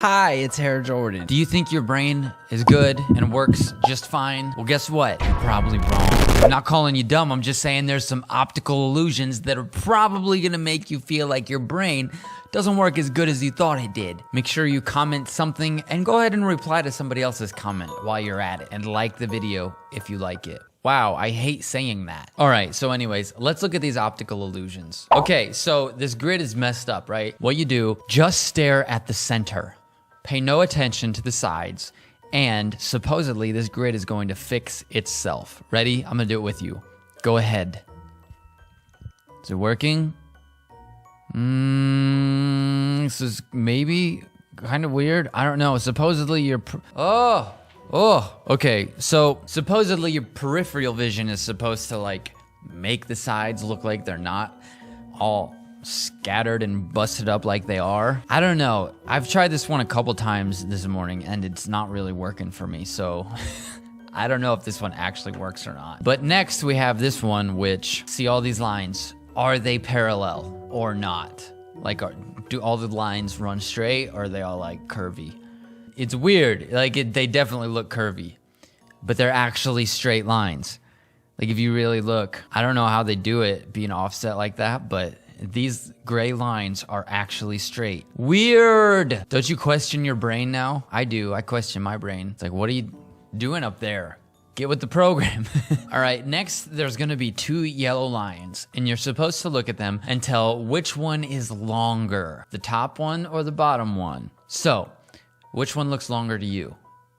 Hi, it's Hair Jordan. Do you think your brain is good and works just fine? Well, guess what? You're probably wrong. I'm not calling you dumb. I'm just saying there's some optical illusions that are probably gonna make you feel like your brain doesn't work as good as you thought it did. Make sure you comment something and go ahead and reply to somebody else's comment while you're at it, and like the video if you like it. Wow, I hate saying that. All right, so anyways, let's look at these optical illusions. Okay, so this grid is messed up, right? What you do, just stare at the center. Pay no attention to the sides, and supposedly this grid is going to fix itself. Ready? I'm gonna do it with you. Go ahead. Is it working? This is maybe kind of weird. I don't know. Supposedly you're... okay. So supposedly your peripheral vision is supposed to like make the sides look like they're not all scattered and busted up like they are. I don't know. I've tried this one a couple times this morning and it's not really working for me. So I don't know if this one actually works or not. But next we have this one, which see all these lines. Are they parallel or not? Like, do all the lines run straight or are they all like curvy? It's weird. Like they definitely look curvy, but they're actually straight lines. Like if you really look, I don't know how they do it being offset like that, but these gray lines are actually straight. Weird. Don't you question your brain now? I do. I question my brain. It's like, what are you doing up there? Get with the program. All right, next there's gonna be two yellow lines and you're supposed to look at them and tell which one is longer, the top one or the bottom one. So, which one looks longer to you?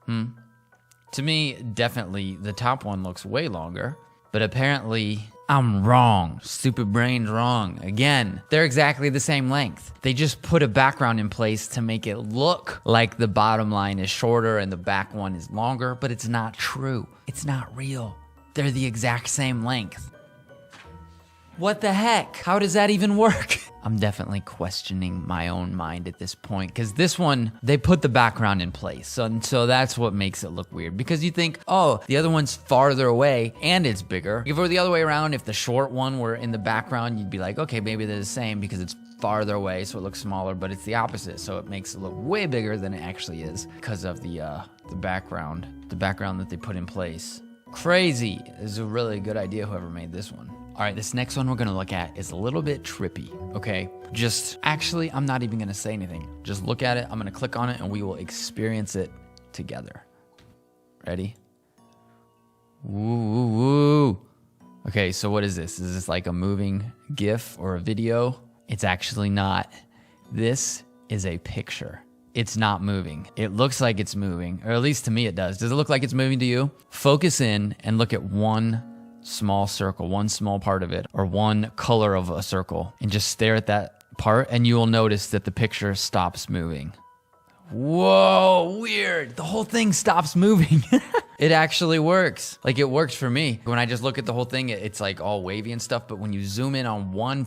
To me, definitely the top one looks way longer, but apparently I'm wrong. Stupid brain's wrong. Again, they're exactly the same length. They just put a background in place to make it look like the bottom line is shorter and the back one is longer, but it's not true. It's not real. They're the exact same length. What the heck? How does that even work? I'm definitely questioning my own mind at this point, because this one, they put the background in place. So that's what makes it look weird, because you think, oh, the other one's farther away and it's bigger. If it were the other way around, if the short one were in the background, you'd be like, okay, maybe they're the same because it's farther away, so it looks smaller, but it's the opposite. So it makes it look way bigger than it actually is because of the background that they put in place. Crazy. This is a really good idea, whoever made this one. All right, this next one we're gonna look at is a little bit trippy, okay? Actually, I'm not even gonna say anything. Just look at it, I'm gonna click on it, and we will experience it together. Ready? Woo. Okay, so what is this? Is this like a moving GIF or a video? It's actually not. This is a picture. It's not moving. It looks like it's moving, or at least to me it does. Does it look like it's moving to you? Focus in and look at one small circle, one small part of it, or one color of a circle, and just stare at that part, and you will notice that the picture stops moving. Whoa, weird. The whole thing stops moving. It actually works. Like, it works for me. When I just look at the whole thing, it's like all wavy and stuff, but when you zoom in on one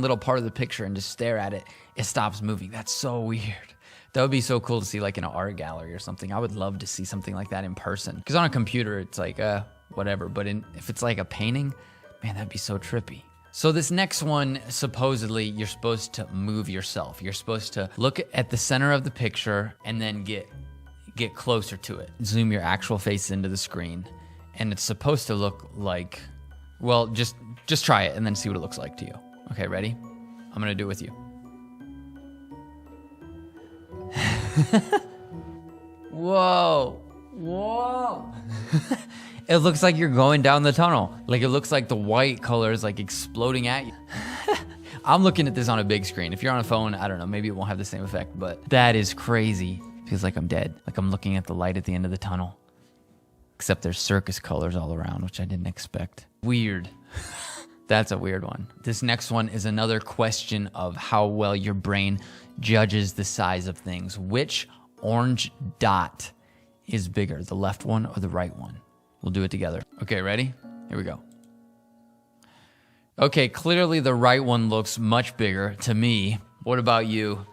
little part of the picture and just stare at it, it stops moving. That's so weird. That would be so cool to see like in an art gallery or something. I would love to see something like that in person. Because on a computer, it's like, whatever. But if it's like a painting, man, that'd be so trippy. So this next one, supposedly, you're supposed to move yourself. You're supposed to look at the center of the picture and then get closer to it. Zoom your actual face into the screen. And it's supposed to look like, well, just try it and then see what it looks like to you. Okay, ready? I'm gonna do it with you. Whoa. It looks like you're going down the tunnel. Like, it looks like the white color is like exploding at you. I'm looking at this on a big screen. If you're on a phone, I don't know, maybe it won't have the same effect, but that is crazy. Feels like I'm dead. Like I'm looking at the light at the end of the tunnel. Except there's circus colors all around, which I didn't expect. Weird. That's a weird one. This next one is another question of how well your brain judges the size of things. Which orange dot is bigger, the left one or the right one? We'll do it together. Okay, ready? Here we go. Okay, clearly the right one looks much bigger to me. What about you?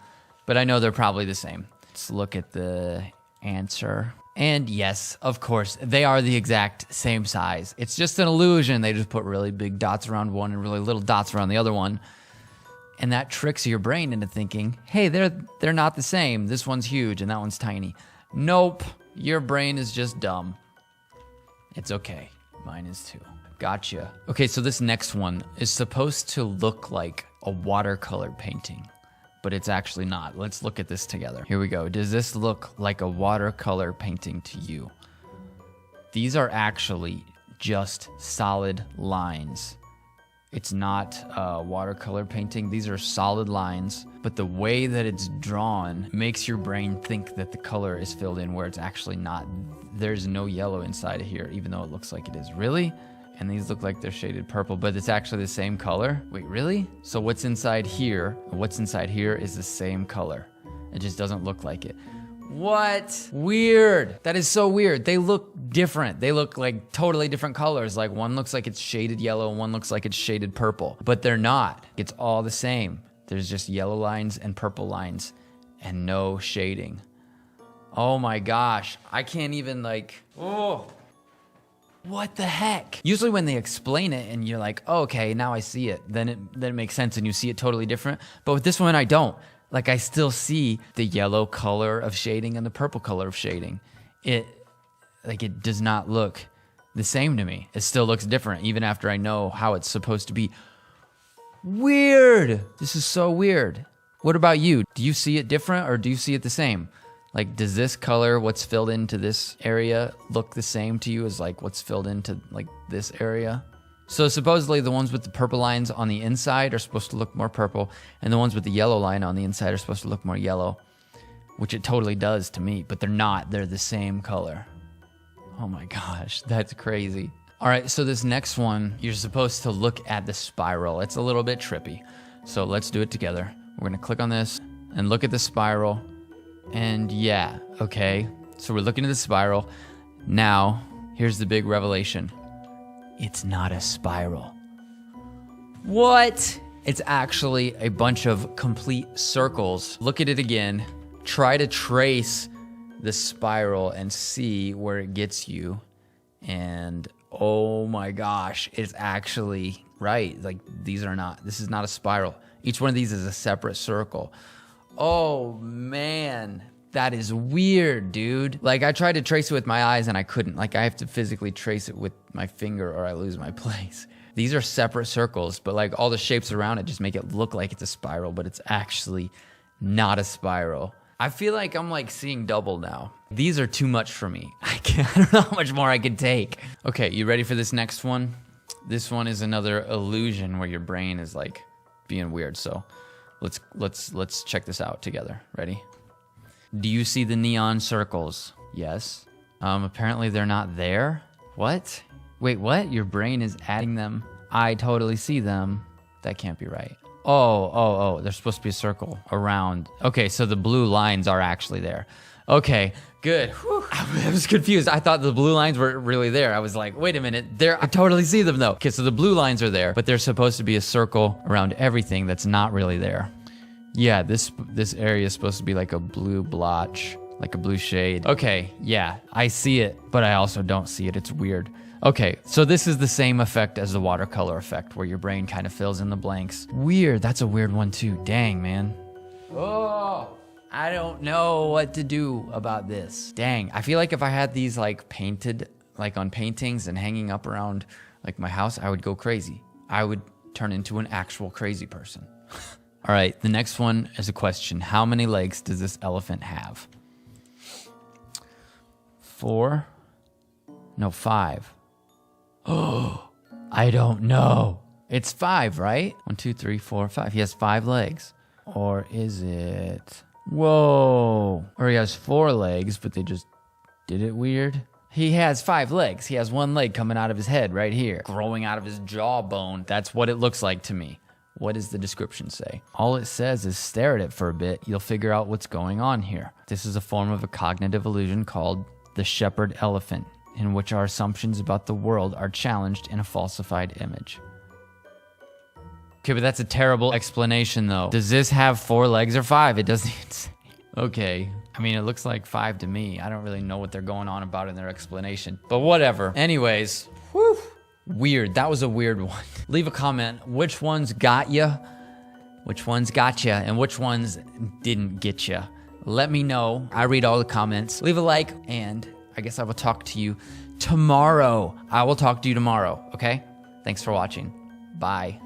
But I know they're probably the same. Let's look at the answer. And yes, of course, they are the exact same size. It's just an illusion. They just put really big dots around one and really little dots around the other one. And that tricks your brain into thinking, hey, they're not the same. This one's huge and that one's tiny. Nope, your brain is just dumb. It's okay. Mine is too. Gotcha. Okay, so this next one is supposed to look like a watercolor painting, but it's actually not. Let's look at this together. Here we go. Does this look like a watercolor painting to you? These are actually just solid lines. It's not a watercolor painting. These are solid lines, but the way that it's drawn makes your brain think that the color is filled in where it's actually not. There's no yellow inside of here, even though it looks like it is. Really? And these look like they're shaded purple, but it's actually the same color? Wait, really? So what's inside here and what's inside here is the same color. It just doesn't look like it. What? Weird. That is so weird. They look different. They look like totally different colors. Like one looks like it's shaded yellow and one looks like it's shaded purple, but they're not. It's all the same. There's just yellow lines and purple lines and no shading. Oh my gosh. I can't even like, oh, what the heck? Usually when they explain it and you're like, oh, okay, now I see it. Then it makes sense and you see it totally different. But with this one, I don't. Like I still see the yellow color of shading and the purple color of shading. It does not look the same to me. It still looks different even after I know how it's supposed to be. Weird. This is so weird. What about you? Do you see it different or do you see it the same? Like, does this color, what's filled into this area, look the same to you as like what's filled into like this area? So supposedly the ones with the purple lines on the inside are supposed to look more purple, and the ones with the yellow line on the inside are supposed to look more yellow, which it totally does to me, but they're not. They're the same color. Oh my gosh, that's crazy. All right, so this next one, you're supposed to look at the spiral. It's a little bit trippy, so let's do it together. We're gonna click on this and look at the spiral, and yeah, okay. So we're looking at the spiral. Now, here's the big revelation. It's not a spiral. What? It's actually a bunch of complete circles. Look at it again. Try to trace the spiral and see where it gets you. And oh my gosh, it's actually right. Like this is not a spiral. Each one of these is a separate circle. Oh man. That is weird, dude. Like I tried to trace it with my eyes and I couldn't. Like I have to physically trace it with my finger or I lose my place. These are separate circles, but like all the shapes around it just make it look like it's a spiral, but it's actually not a spiral. I feel like I'm like seeing double now. These are too much for me. I don't know how much more I could take. Okay, you ready for this next one? This one is another illusion where your brain is like being weird. So let's check this out together. Ready? Do you see the neon circles? Yes. Apparently they're not there. What? Wait, what? Your brain is adding them. I totally see them. That can't be right. Oh, there's supposed to be a circle around. Okay, so the blue lines are actually there. Okay, good. Whew. I was confused. I thought the blue lines were really there. I was like, wait a minute, I totally see them though. Okay, so the blue lines are there, but there's supposed to be a circle around everything that's not really there. Yeah, this area is supposed to be like a blue blotch, like a blue shade. Okay, yeah, I see it, but I also don't see it. It's weird. Okay, so this is the same effect as the watercolor effect, where your brain kind of fills in the blanks. Weird, that's a weird one too. Dang, man. Oh, I don't know what to do about this. Dang, I feel like if I had these like painted, like on paintings and hanging up around like my house, I would go crazy. I would turn into an actual crazy person. All right, the next one is a question. How many legs does this elephant have? 4? No, 5. Oh, I don't know. It's 5, right? 1, 2, 3, 4, 5. He has 5 legs. Or is it? Whoa. Or he has 4 legs, but they just did it weird. He has 5 legs. He has 1 leg coming out of his head right here, growing out of his jawbone. That's what it looks like to me. What does the description say? All it says is stare at it for a bit. You'll figure out what's going on here. This is a form of a cognitive illusion called the shepherd elephant, in which our assumptions about the world are challenged in a falsified image. Okay, but that's a terrible explanation though. Does this have 4 legs or 5? It doesn't even say. Okay. I mean, it looks like 5 to me. I don't really know what they're going on about in their explanation, but whatever. Anyways, whew. Weird. That was a weird one. Leave a comment. Which ones got you? Which ones got you and which ones didn't get you? Let me know. I read all the comments. Leave a like, and I guess I will talk to you tomorrow. I will talk to you tomorrow, okay? Thanks for watching. Bye.